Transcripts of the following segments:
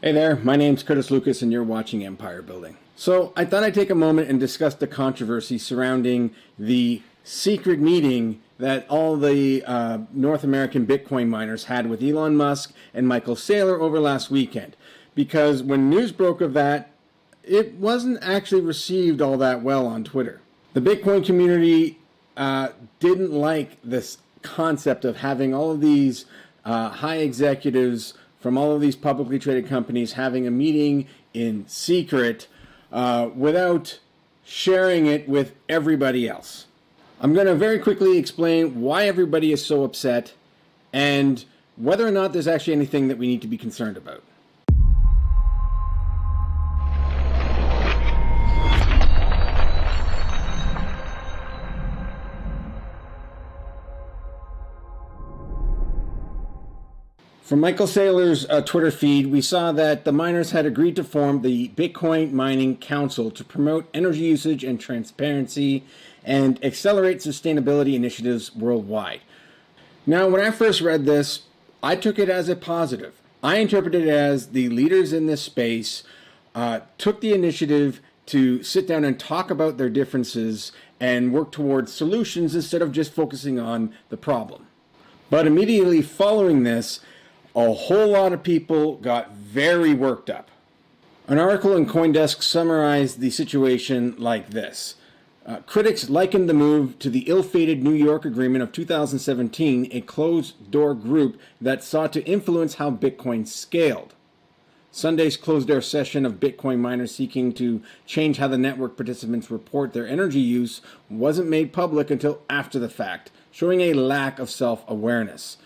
Hey there, my name's Curtis Lucas and you're watching Empire Building. So I thought I'd take a moment and discuss the controversy surrounding the secret meeting that all the North American Bitcoin miners had with Elon Musk and Michael Saylor over last weekend. Because when news broke of that, it wasn't actually received all that well on Twitter. The Bitcoin community didn't like this concept of having all of these high executives from all of these publicly traded companies having a meeting in secret without sharing it with everybody else. I'm going to very quickly explain why everybody is so upset and whether or not there's actually anything that we need to be concerned about. From Michael Saylor's Twitter feed, we saw that the miners had agreed to form the Bitcoin Mining Council to promote energy usage and transparency and accelerate sustainability initiatives worldwide. Now, when I first read this, I took it as a positive. I interpreted it as the leaders in this space took the initiative to sit down and talk about their differences and work towards solutions instead of just focusing on the problem. But immediately following this, a whole lot of people got very worked up. An article in CoinDesk summarized the situation like this. Critics likened the move to the ill-fated New York Agreement of 2017, a closed-door group that sought to influence how Bitcoin scaled. Sunday's closed-door session of Bitcoin miners seeking to change how the network participants report their energy use wasn't made public until after the fact, showing a lack of self-awareness.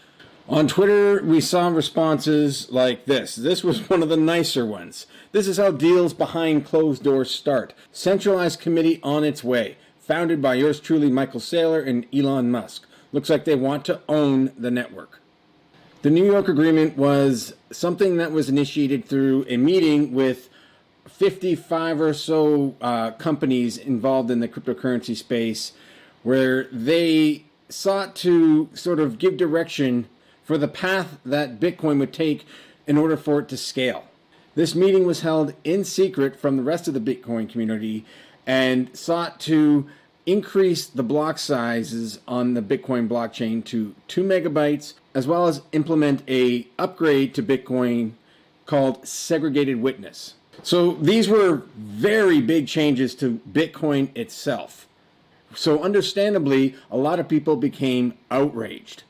On Twitter, we saw responses like this. This was one of the nicer ones. This is how deals behind closed doors start. Centralized committee on its way. Founded by yours truly, Michael Saylor and Elon Musk. Looks like they want to own the network. The New York Agreement was something that was initiated through a meeting with 55 or so companies involved in the cryptocurrency space, where they sought to sort of give direction for the path that Bitcoin would take in order for it to scale. This meeting was held in secret from the rest of the Bitcoin community and sought to increase the block sizes on the Bitcoin blockchain to 2 megabytes, as well as implement a upgrade to Bitcoin called segregated witness. So these were very big changes to Bitcoin itself. So understandably, a lot of people became outraged,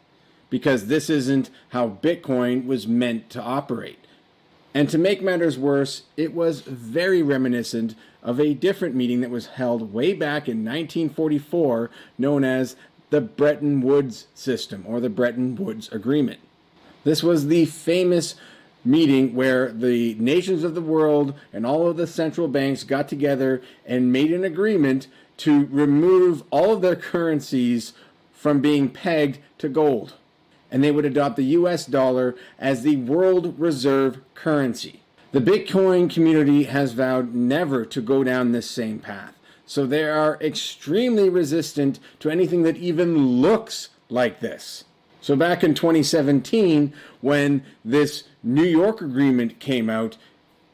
because this isn't how Bitcoin was meant to operate. And to make matters worse, it was very reminiscent of a different meeting that was held way back in 1944, known as the Bretton Woods system, or the Bretton Woods Agreement. This was the famous meeting where the nations of the world and all of the central banks got together and made an agreement to remove all of their currencies from being pegged to gold. And they would adopt the US dollar as the world reserve currency. The Bitcoin community has vowed never to go down this same path. So they are extremely resistant to anything that even looks like this. So back in 2017, when this New York agreement came out,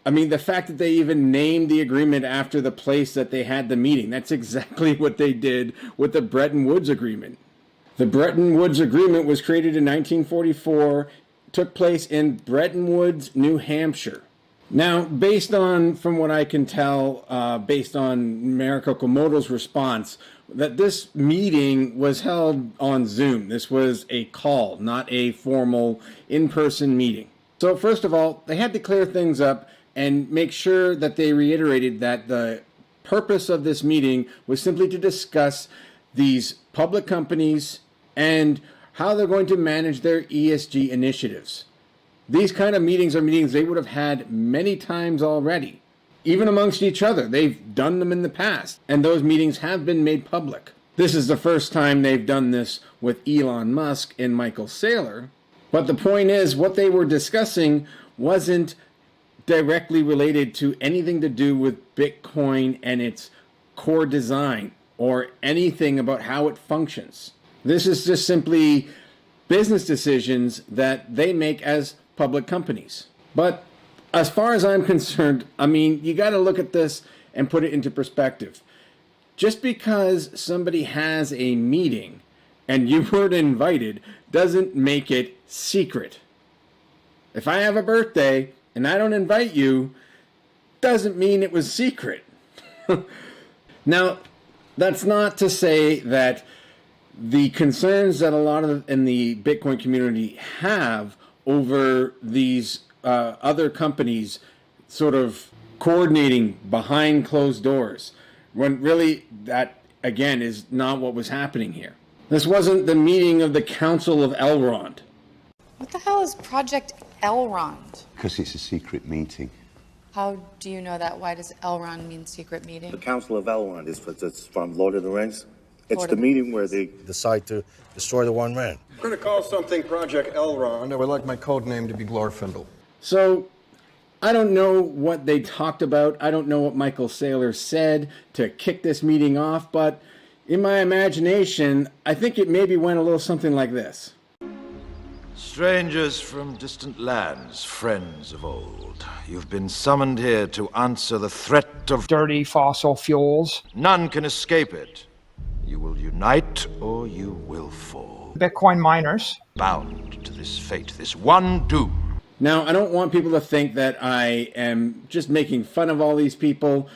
I mean, the fact that they even named the agreement after the place that they had the meeting, that's exactly what they did with the Bretton Woods Agreement. The Bretton Woods Agreement was created in 1944, took place in Bretton Woods, New Hampshire. Now, based on, from what I can tell, based on Mariko Komodo's response, that this meeting was held on Zoom. This was a call, not a formal in-person meeting. So first of all, they had to clear things up and make sure that they reiterated that the purpose of this meeting was simply to discuss these public companies and how they're going to manage their ESG initiatives. These kind of meetings are meetings they would have had many times already, even amongst each other. They've done them in the past, and those meetings have been made public. This is the first time they've done this with Elon Musk and Michael Saylor, but the point is, what they were discussing wasn't directly related to anything to do with Bitcoin and its core design or anything about how it functions. This is just simply business decisions that they make as public companies. But As far as I'm concerned, I mean, you got to look at this and put it into perspective. Just because somebody has a meeting and you weren't invited doesn't make it secret. If I have a birthday and I don't invite you, doesn't mean it was secret. Now, that's not to say that the concerns that a lot of in the Bitcoin community have over these other companies sort of coordinating behind closed doors, when really that, again, is not what was happening here. This wasn't the meeting of the Council of Elrond. What the hell is Project Elrond? Because it's a secret meeting. How do you know that? Why does Elrond mean secret meeting? The Council of Elrond is from Lord of the Rings. It's the meeting where they decide to destroy the One Ring. I'm going to call something Project Elrond. I would like my code name to be Glorfindel. So, I don't know what they talked about. I don't know what Michael Saylor said to kick this meeting off, but in my imagination, I think it maybe went a little something like this. Strangers from distant lands, friends of old, you've been summoned here to answer the threat of dirty fossil fuels. None can escape it. You will unite or you will fall. Bitcoin miners. Bound to this fate, this one doom. Now, I don't want people to think that I am just making fun of all these people.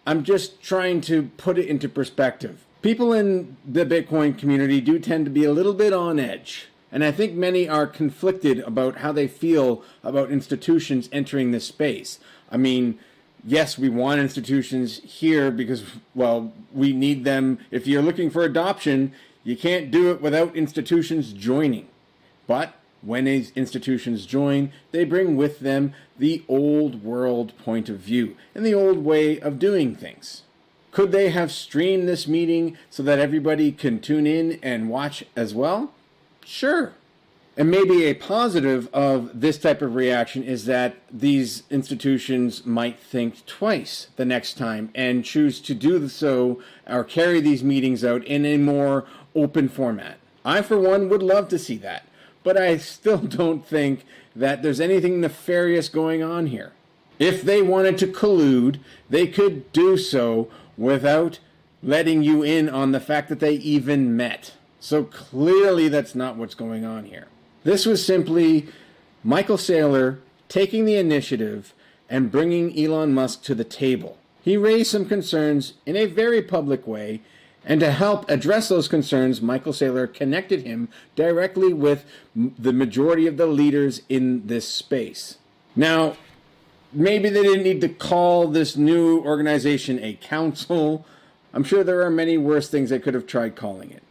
I'm just trying to put it into perspective. People in the Bitcoin community do tend to be a little bit on edge. And I think many are conflicted about how they feel about institutions entering this space. I mean, yes, we want institutions here because, well, we need them. If you're looking for adoption, you can't do it without institutions joining. But when these institutions join, they bring with them the old world point of view and the old way of doing things. Could they have streamed this meeting so that everybody can tune in and watch as well? Sure. And maybe a positive of this type of reaction is that these institutions might think twice the next time and choose to do so or carry these meetings out in a more open format. I, for one, would love to see that, but I still don't think that there's anything nefarious going on here. If they wanted to collude, they could do so without letting you in on the fact that they even met. So clearly that's not what's going on here. This was simply Michael Saylor taking the initiative and bringing Elon Musk to the table. He raised some concerns in a very public way, and to help address those concerns, Michael Saylor connected him directly with the majority of the leaders in this space. Now, maybe they didn't need to call this new organization a council. I'm sure there are many worse things they could have tried calling it.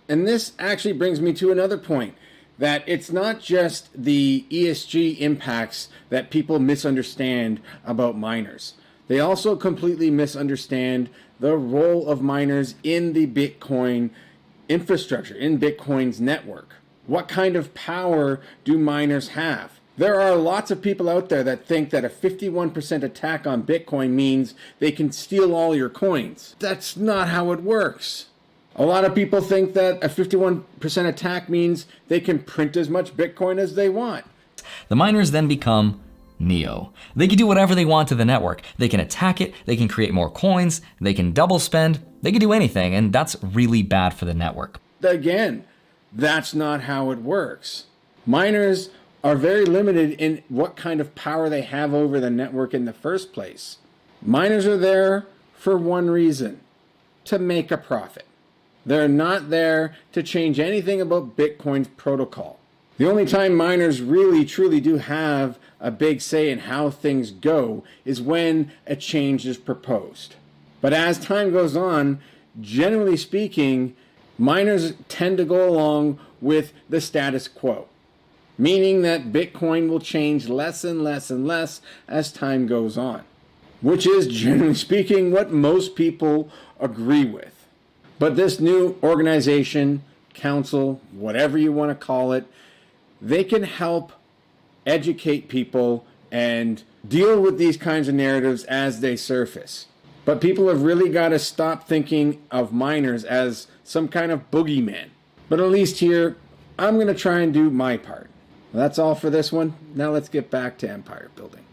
And this actually brings me to another point, that it's not just the ESG impacts that people misunderstand about miners. They also completely misunderstand the role of miners in the Bitcoin infrastructure, in Bitcoin's network. What kind of power do miners have? There are lots of people out there that think that a 51% attack on Bitcoin means they can steal all your coins. That's not how it works. A lot of people think that a 51% attack means they can print as much Bitcoin as they want. The miners then become Neo. They can do whatever they want to the network. They can attack it, they can create more coins, they can double spend, they can do anything, and that's really bad for the network. Again, that's not how it works. Miners are very limited in what kind of power they have over the network in the first place. Miners are there for one reason: to make a profit. They're not there to change anything about Bitcoin's protocol. The only time miners really truly do have a big say in how things go is when a change is proposed. But as time goes on, generally speaking, miners tend to go along with the status quo, meaning that Bitcoin will change less and less and less as time goes on, which is, generally speaking, what most people agree with. But this new organization, council, whatever you want to call it, they can help educate people and deal with these kinds of narratives as they surface. But people have really got to stop thinking of miners as some kind of boogeyman. But at least here, I'm going to try and do my part. That's all for this one. Now let's get back to empire building.